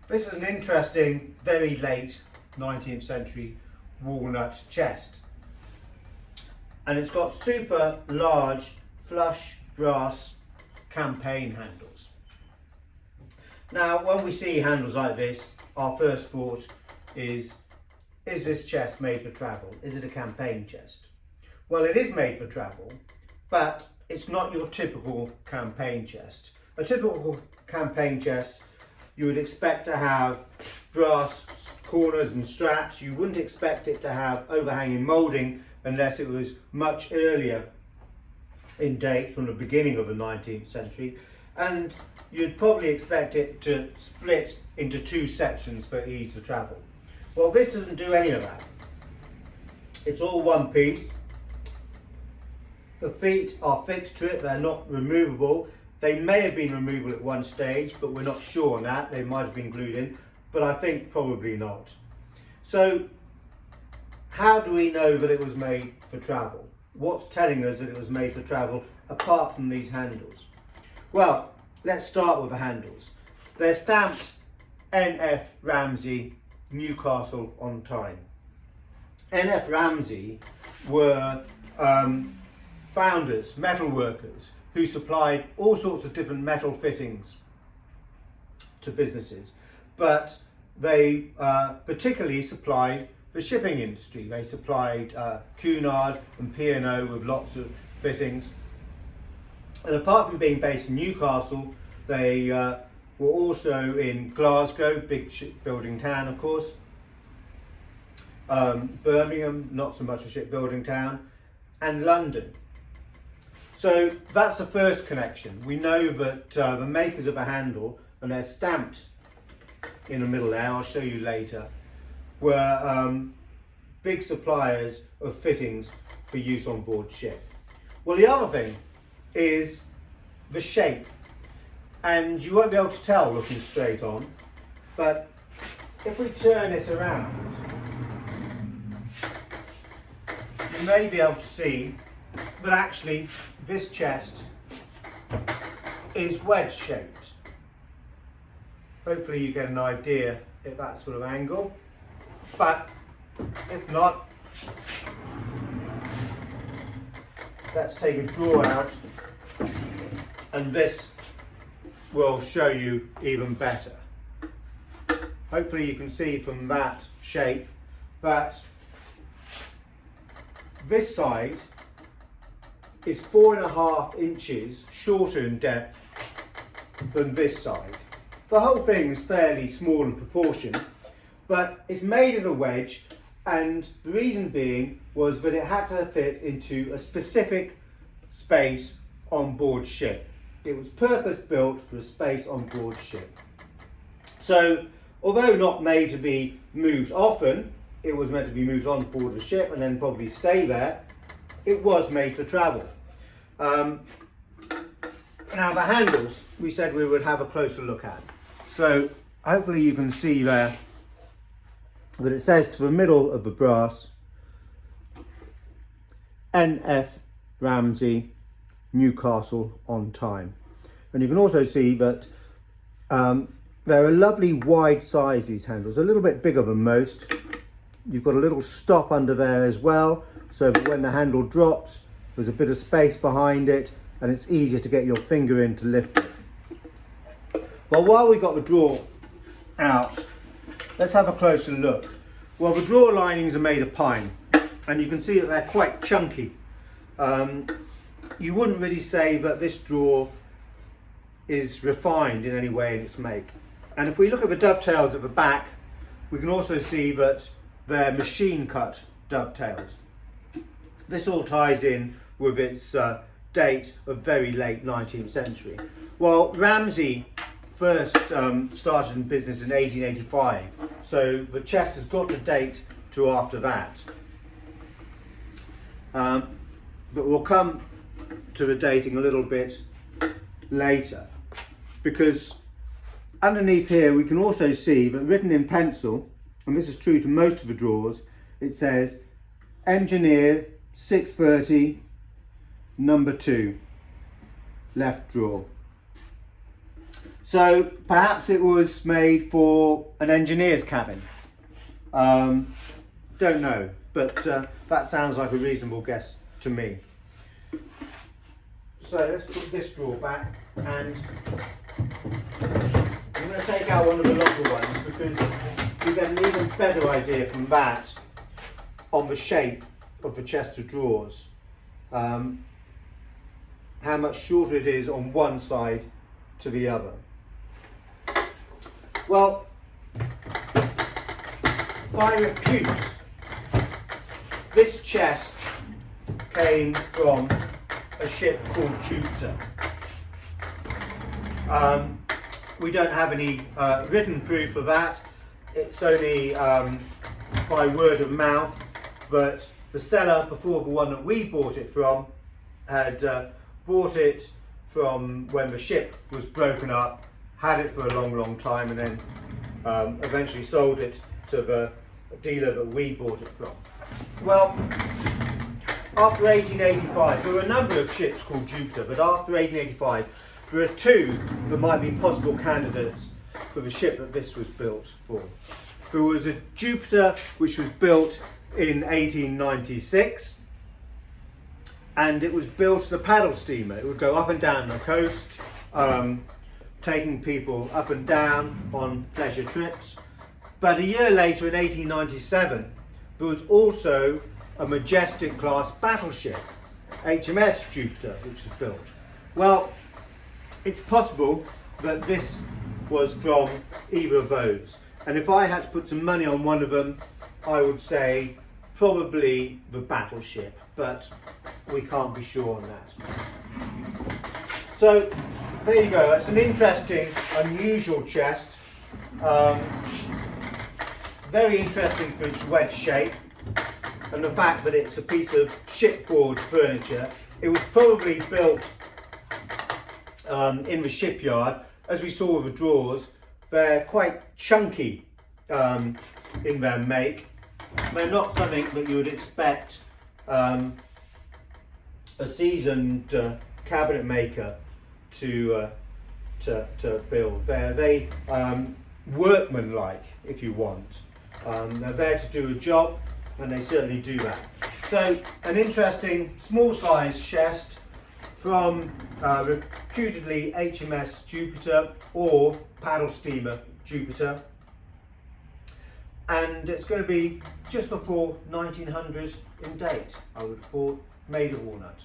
This is an interesting, very late 19th century walnut chest. And it's got super large flush brass campaign handles. Now, when we see handles like this, our first thought is this chest made for travel? Is it a campaign chest? Well, it is made for travel, but it's not your typical campaign chest. A typical campaign chest, you would expect to have brass corners and straps. You wouldn't expect it to have overhanging moulding unless it was much earlier in date, from the beginning of the 19th century. And you'd probably expect it to split into two sections for ease of travel. Well, this doesn't do any of that. It's all one piece. The feet are fixed to it, they're not removable. They may have been removable at one stage, but we're not sure on that. They might have been glued in, but I think probably not. So how do we know that it was made for travel? What's telling us that it was made for travel apart from these handles? Well, let's start with the handles. They're stamped N.F. Ramsey, Newcastle on Tyne. N.F. Ramsey were founders, metal workers, who supplied all sorts of different metal fittings to businesses, but they particularly supplied the shipping industry. They supplied Cunard and P&O with lots of fittings. And apart from being based in Newcastle, they were also in Glasgow, big shipbuilding town of course, Birmingham, not so much a shipbuilding town, and London. So that's the first connection. We know that the makers of a handle, and they're stamped in the middle there, I'll show you later, were big suppliers of fittings for use on board ship. Well, the other thing is the shape, and you won't be able to tell looking straight on, but if we turn it around, you may be able to see that actually this chest is wedge shaped. Hopefully you get an idea at that sort of angle, but if not, let's take a drawer out and this will show you even better. Hopefully you can see from that shape that this side is 4.5 inches shorter in depth than this side. The whole thing is fairly small in proportion, but it's made of a wedge, and the reason being was that it had to fit into a specific space on board ship. It was purpose built for a space on board ship. So although not made to be moved often, it was meant to be moved on board the ship and then probably stay there. It was made for travel. Now the handles, we said we would have a closer look at. So hopefully you can see there that it says to the middle of the brass, N.F. Ramsey, Newcastle on Tyne. And you can also see that they're a lovely wide size, these handles, a little bit bigger than most. You've got a little stop under there as well, so that when the handle drops, there's a bit of space behind it and it's easier to get your finger in to lift it. Well, while we've got the drawer out, let's have a closer look. Well, the drawer linings are made of pine, and you can see that they're quite chunky. You wouldn't really say that this drawer is refined in any way in its make. And if we look at the dovetails at the back, we can also see that they're machine cut dovetails. This all ties in with its date of very late 19th century. Well, Ramsey first started in business in 1885, so the chest has got to date to after that. But we'll come to the dating a little bit later, because underneath here we can also see that written in pencil, and this is true to most of the drawers, it says Engineer 630 number 2 left drawer. So perhaps it was made for an engineer's cabin. Don't know, but that sounds like a reasonable guess to me. So let's put this drawer back, and I'm going to take out one of the longer ones because you get an even better idea from that on the shape of the chest of drawers. How much shorter it is on one side to the other. Well, by repute, this chest came from a ship called Jupiter. We don't have any written proof of that. It's only by word of mouth, but the seller before the one that we bought it from had bought it from when the ship was broken up, had it for a long time, and then eventually sold it to the dealer that we bought it from. Well, after 1885, there were a number of ships called Jupiter, but after 1885 there are two that might be possible candidates for the ship that this was built for. There was a Jupiter which was built in 1896, and it was built as a paddle steamer. It would go up and down the coast, taking people up and down on pleasure trips. But a year later, in 1897, there was also a Majestic class battleship, HMS Jupiter, which was built. Well, it's possible that this was from either of those. And if I had to put some money on one of them, I would say probably the battleship, but we can't be sure on that. So there you go. It's an interesting, unusual chest. Very interesting for its wedge shape and the fact that it's a piece of shipboard furniture. It was probably built in the shipyard. As we saw with the drawers, they're quite chunky in their make. They're not something that you would expect a seasoned cabinet maker to build. They're workmanlike, if you want. They're there to do a job, and they certainly do that. So, an interesting small-sized chest from reputedly HMS Jupiter or paddle steamer Jupiter, and it's going to be just before 1900 in date, I would have thought, made of walnut.